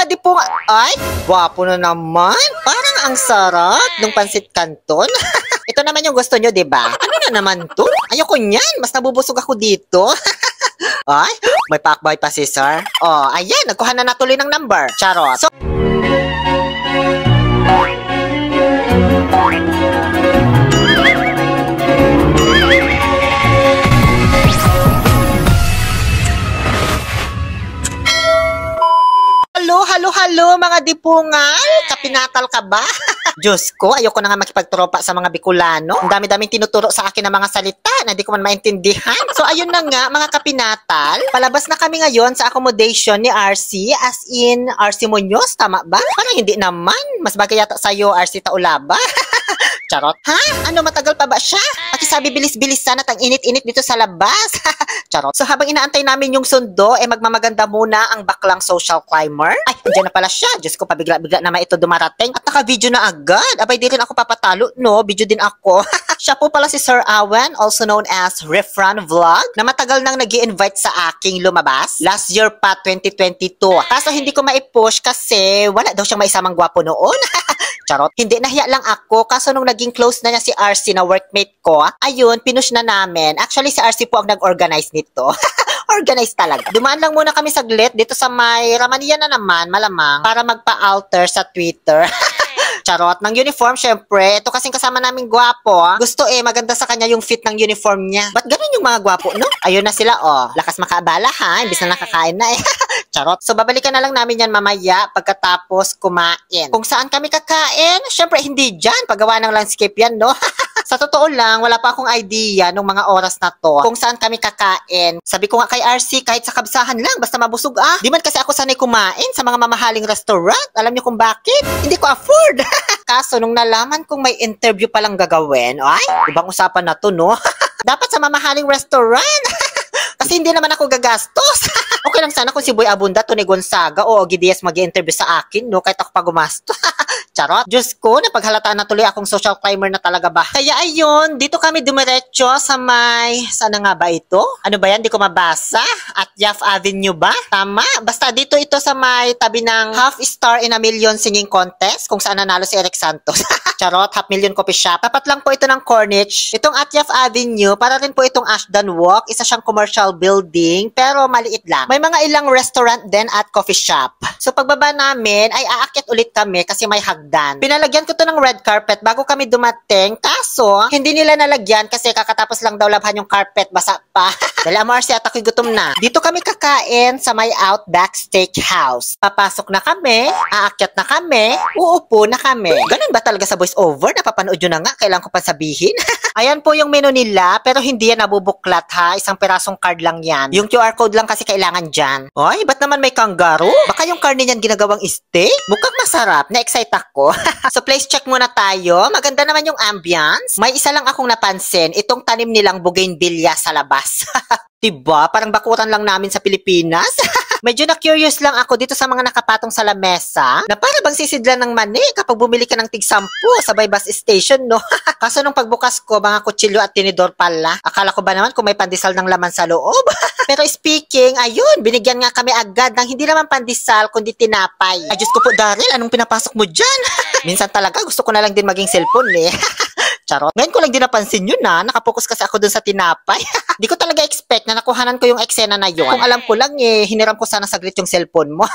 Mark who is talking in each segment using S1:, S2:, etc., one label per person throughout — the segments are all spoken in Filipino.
S1: mga dipo nga. Ay, gwapo na naman. Parang ang sarap ng pansit canton. Ito naman yung gusto nyo, diba? Ano na naman to? Ayoko niyan. Mas nabubusog ako dito. Ay, may pakboy pa si sir. Oh, ayan. Nagkuha na natuloy ng number. Charot. So, halo, mga dipungal. Kapinatal ka ba? Diyos ko, ayoko na nga makipagtropa sa mga Bicolano. Ang dami-daming tinuturo sa akin ng mga salita na di ko man maintindihan. So, ayun na nga, mga kapinatal. Palabas na kami ngayon sa accommodation ni RC. As in, RC Muñoz, tama ba? Parang hindi naman. Mas bagay yata sa'yo, RC Taulaba. Charot. Ha? Ano, matagal pa ba siya? Pakisabi bilis-bilisan at ang init-init dito sa labas. Charot. So habang inaantay namin yung sundo, magmamaganda muna ang baklang social climber. Ay, andyan na pala siya. Diyos ko, pabigla-bigla naman ito dumarating. At naka-video na agad. Abay, di rin ako papatalo, no? Video din ako. Siya po pala si Sir Awen, also known as Refran Vlog, na matagal nang nag-i-invite sa aking lumabas. Last year pa, 2022. Kaso hindi ko ma-push kasi wala daw siyang maisamang gwapo noon. Charot. Hindi, nahiya lang ako. Kaso nung naging close na niya si RC na workmate ko, ayun, pinush na namin. Actually, si RC po ang nag-organize nito. Organize talaga. Dumaan lang muna kami saglit dito sa may Ramania na naman, malamang, para magpa-alter sa Twitter. Charot. Ng uniform, syempre. Ito kasing kasama naming gwapo. Gusto maganda sa kanya yung fit ng uniform niya. Ba't ganun yung mga gwapo, no? Ayun na sila, Lakas makaabala, ha? Imbis na nakakain na, Charot. So, babalikan na lang namin yan mamaya pagkatapos kumain. Kung saan kami kakain, syempre, hindi dyan. Paggawa ng landscape yan, no? Sa totoo lang, wala pa akong idea nung mga oras na to kung saan kami kakain. Sabi ko nga kay RC, kahit sa kabsahan lang, basta mabusog Di man kasi ako sanay kumain sa mga mamahaling restaurant. Alam niyo kung bakit? Hindi ko afford. Kaso, nung nalaman kong may interview palang gagawin, ay, ibang usapan na to, no? Dapat sa mamahaling restaurant. Kasi hindi naman ako gagastos. Okay lang sana kung si Boy Abunda, Tony Gonzaga o Ogie Diaz mag-i-interview sa akin, no? Kahit ako pa gumasto. Charot. Diyos ko, napaghalataan na tuloy akong social climber na talaga ba? Kaya ayun, dito kami dumiretso sa may... Sana nga ba ito? Ano ba yan? Di ko mabasa. At Yaf Avenue ba? Tama. Basta dito ito sa may tabi ng Half Star in a Million Singing Contest kung saan nanalo si Eric Santos. Charot, Half Million Coffee Shop. Tapat lang po ito ng Corniche. Itong At Yaf Avenue, para rin po itong Ashdan Walk. Isa siyang commercial building, pero maliit lang. May mga ilang restaurant din at coffee shop. So pagbaba namin, ay aakyat ulit kami kasi may hagdan. Pinalagyan ko to ng red carpet bago kami dumating. Kaso, hindi nila nalagyan kasi kakatapos lang daw labhan yung carpet, basa pa. Dahil Amarsi at ako'y gutom na. Dito kami kakain sa may Outback Steakhouse. Papasok na kami, aakyat na kami, uupo na kami. Ganun ba talaga sa voice over? Napapanood yun na nga, kailangan ko pa sabihin. Ayan po yung menu nila, pero hindi yan nabubuklat ha. Isang perasong card lang yan. Yung QR code lang kasi kailangan dyan. Ay, ba't naman may kangaroo? Baka yung karne niyan ginagawang steak? Mukhang masarap. Na-excite ako. So, place check muna tayo. Maganda naman yung ambience. May isa lang akong napansin. Itong tanim nilang bougainvillea sa labas. Diba? Parang bakuran lang namin sa Pilipinas. Medyo na-curious lang ako dito sa mga nakapatong sa lamesa na para bang sisidlan ng mani kapag bumili ka ng tig-10 sa by bus station, no? Kaso nung pagbukas ko, mga kutsilyo at tinidor pala. Akala ko ba naman kung may pandesal ng laman sa loob? Pero speaking, ayun, binigyan nga kami agad ng hindi naman pandesal, kundi tinapay. Ay, Diyos ko po, Daryl, anong pinapasok mo dyan? Minsan talaga, gusto ko na lang din maging cellphone, Charot. Ngayon ko lang din napansin yun nakapokus kasi ako dun sa tinapay. Di ko talaga expect na nakuhanan ko yung eksena na yun. Kung alam ko lang hiniram ko sana saglit yung cellphone mo.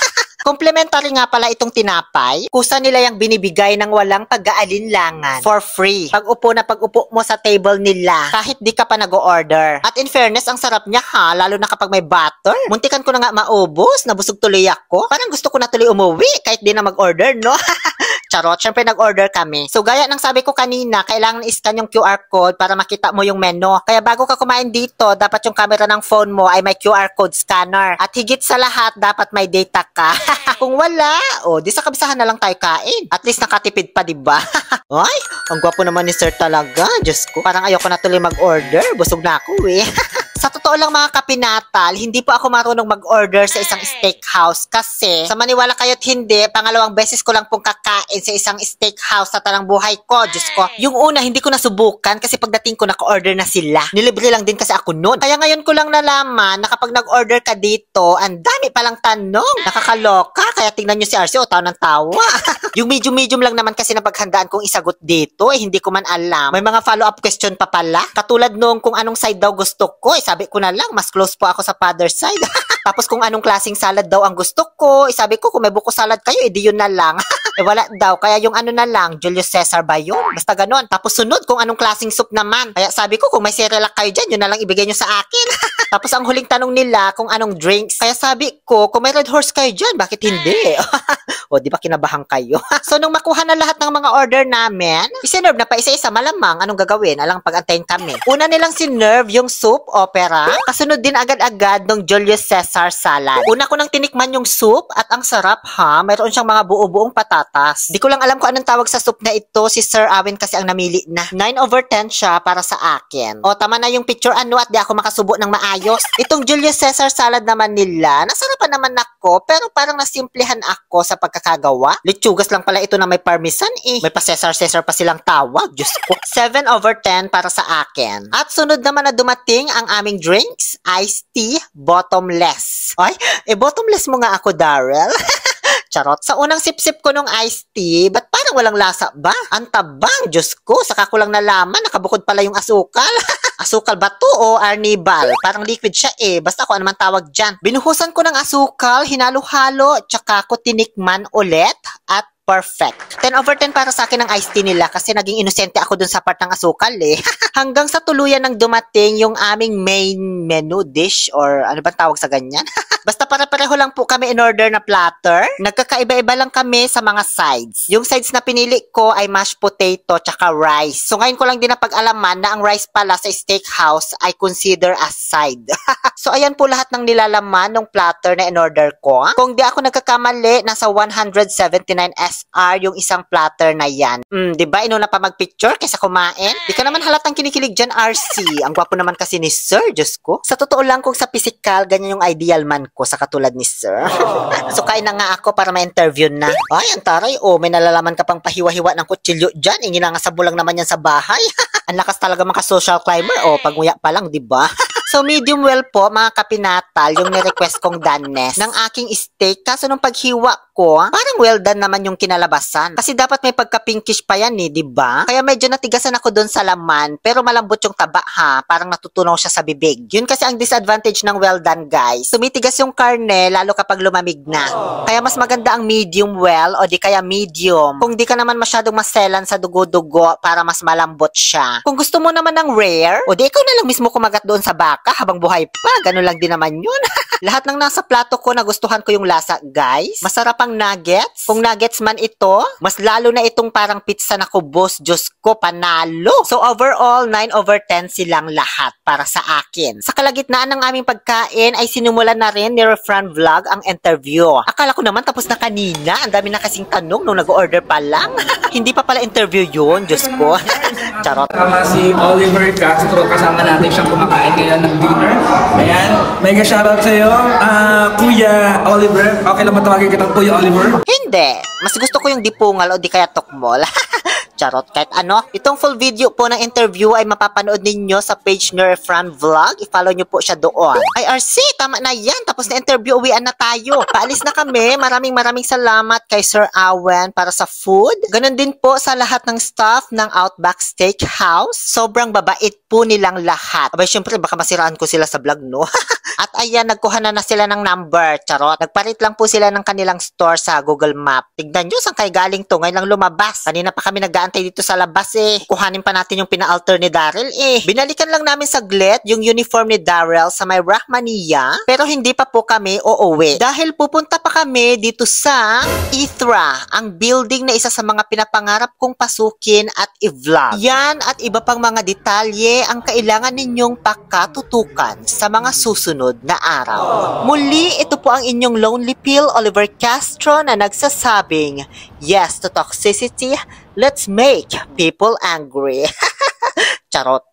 S1: Complimentary nga pala itong tinapay. Kusa nila yung binibigay ng walang pag-aalinlangan. For free. Pag-upo mo sa table nila. Kahit di ka pa nag-order. At in fairness, ang sarap niya lalo na kapag may butter. Muntikan ko na nga maubos. Nabusog tuloy ako. Parang gusto ko na tuloy umuwi kahit di na mag-order, no? Charot, syempre nag-order kami. So gaya ng sabi ko kanina, kailangan i-scan yung QR code para makita mo yung menu. Kaya bago ka kumain dito, dapat yung camera ng phone mo ay may QR code scanner. At higit sa lahat, dapat may data ka. Kung wala, di sa kabisahan na lang tayo kain. At least nakatipid pa, diba? Ay, ang gwapo naman ni sir talaga. Diyos ko, parang ayoko na tuloy mag-order. Busog na ako, Sa totoo lang mga kapinatal, hindi po ako marunong mag-order sa isang steakhouse kasi sa maniwala kayo't hindi, pangalawang beses ko lang pong kakain sa isang steakhouse sa tanang buhay ko. Diyos ko, yung una hindi ko nasubukan kasi pagdating ko naka-order na sila. Nilibre lang din kasi ako noon. Kaya ngayon ko lang nalaman na kapag nag-order ka dito, ang dami palang tanong. Nakakaloka, kaya tingnan nyo si RC, tawa ng tawa. Yung medium lang naman kasi na paghandaan kong isagot dito, hindi ko man alam. May mga follow-up question pa pala. Katulad nung kung anong side daw gusto ko, sabi ko na lang, mas close po ako sa father's side. Tapos kung anong klaseng salad daw ang gusto ko, sabi ko kung may buko salad kayo, edi yun na lang. Wala daw, kaya yung ano na lang, Julius Caesar ba yun? Basta ganon. Tapos sunod kung anong klaseng soup naman. Kaya sabi ko kung may Cerelac kayo dyan, yun na lang ibigay nyo sa akin. Tapos ang huling tanong nila kung anong drinks. Kaya sabi ko, kung may Red Horse kayo dyan, bakit hindi? O, di ba kinabahan kayo? So, nung makuha na lahat ng mga order namin, isinerve na pa isa-isa, malamang anong gagawin? Alang pag-antayin kami. Una nilang sinerve yung soup opera, kasunod din agad-agad ng Julius Caesar salad. Una ko nang tinikman yung soup at ang sarap ha, mayroon siyang mga buo-buong patatas. Di ko lang alam kung anong tawag sa soup na ito, si Sir Awin kasi ang namili na. 9/10 siya para sa akin. O, tama na yung picture ano at di ako makasubo ng maayos. Itong Julius Caesar salad naman nila, nasarapan naman ako, pero parang nasimplehan ako sa pagkakagawa. Litsugas lang pala ito na may parmesan eh. May pa Caesar pa silang tawag. Diyos ko. 7/10 para sa akin. At sunod naman na dumating ang aming drinks, iced tea, bottomless. Ay, bottomless mo nga ako, Daryl. Charot. Sa unang sip-sip ko nung iced tea, ba't parang walang lasa ba? Ang tabang, Diyos ko. Saka ko lang nalaman, nakabukod pala yung asukal. Asukal ba to o arnibal? Parang liquid siya eh. Basta ko ano man tawag dyan. Binuhusan ko ng asukal, hinalo-halo, tsaka ko tinikman ulit at perfect. 10/10 para sa akin ang iced tea nila kasi naging inosente ako dun sa part ng asukal eh. Hanggang sa tuluyan ng dumating yung aming main menu dish or ano ba tawag sa ganyan? Basta pare-pareho lang po kami in order na platter. Nagkakaiba-iba lang kami sa mga sides. Yung sides na pinili ko ay mashed potato tsaka rice. So ngayon ko lang din napag-alaman na ang rice pala sa steakhouse ay consider as side. So ayan po lahat ng nilalaman ng platter na in order ko. Kung di ako nagkakamali, nasa 179 SR yung isang platter na yan. Diba? Inuna pa mag-picture kaysa kumain. Di ka naman halatang kinikilig dyan, RC. Ang gwapo naman kasi ni Sir, Diyos ko. Sa totoo lang, kung sa physical, ganyan yung ideal man ko sa katulad ni Sir. So kain na nga ako para ma-interview na. Ay, ang taray, may nalalaman ka pang pahiwa-hiwa ng kutsilyo dyan. Inginangasabo lang naman yan sa bahay. Ang lakas talaga mga social climber. Pag-nguya pa lang, diba? So, medium well po, mga kapinatal, yung ni-request kong doneness ng aking steak. Kaso nung paghiwa ko, parang well done naman yung kinalabasan. Kasi dapat may pagka-pinkish pa yan eh, diba? Kaya medyo natigasan ako doon sa laman, pero malambot yung taba ha. Parang natutunaw siya sa bibig. Yun kasi ang disadvantage ng well done, guys. Tumitigas yung karne, lalo kapag lumamig na. Kaya mas maganda ang medium well o di kaya medium. Kung di ka naman masyadong maselan sa dugo-dugo para mas malambot siya. Kung gusto mo naman ng rare, o di ikaw na lang mismo kumagat doon sa baka habang buhay pa. Ganun lang din naman yun. Lahat ng nasa plato ko nagustuhan ko yung lasa, guys. Masarap ang nuggets. Kung nuggets man ito, mas lalo na itong parang pizza na kubos. Diyos ko, panalo. So overall, 9/10 silang lahat para sa akin. Sa kalagitnaan ng aming pagkain ay sinumulan na rin ni Refran Vlog ang interview. Akala ko naman tapos na kanina. Ang dami na kasing tanong nung nag-order pa lang. Hindi pa pala interview yun, Diyos ko. Charot.
S2: Kasama si Oliver Castro, kasama natin siyang kumakain ngayon ng dinner. Ayan, mega shoutout sa'yo, Kuya Oliver. Okay lang matawagin kitang Kuya Oliver?
S1: Hindi. Mas gusto ko yung dipungal o di kaya tokmol. Charot, kahit ano. Itong full video po ng interview ay mapapanood ninyo sa page ni Refran Vlog. I-follow nyo po siya doon. Ay, RC, tama na yan. Tapos na interview, uwian na tayo. Paalis na kami. Maraming salamat kay Sir Awen para sa food. Ganon din po sa lahat ng staff ng Outback Steakhouse. Sobrang babait po nilang lahat. Abay, syempre, baka masiraan ko sila sa vlog, no? At ayan, nagkuha na sila ng number. Charot. Nagparit lang po sila ng kanilang store sa Google Map. Tignan nyo, saan kayo galing to? Ngayon lang lumabas. Kanina pa kami nag-aantay dito sa labas eh. Kuhanin pa natin yung pina-alter ni Daryl eh. Binalikan lang namin saglit yung uniform ni Daryl sa may Rahmania. Pero hindi pa po kami uuwi. Dahil pupunta pa kami dito sa Ithra, ang building na isa sa mga pinapangarap kong pasukin at i-vlog. Yan at iba pang mga detalye ang kailangan ninyong pakatutukan sa mga susunod na araw. Muli, ito po ang inyong Lonely Pill, Oliver Castro, na nagsasabing, yes to toxicity, let's make people angry. Charot.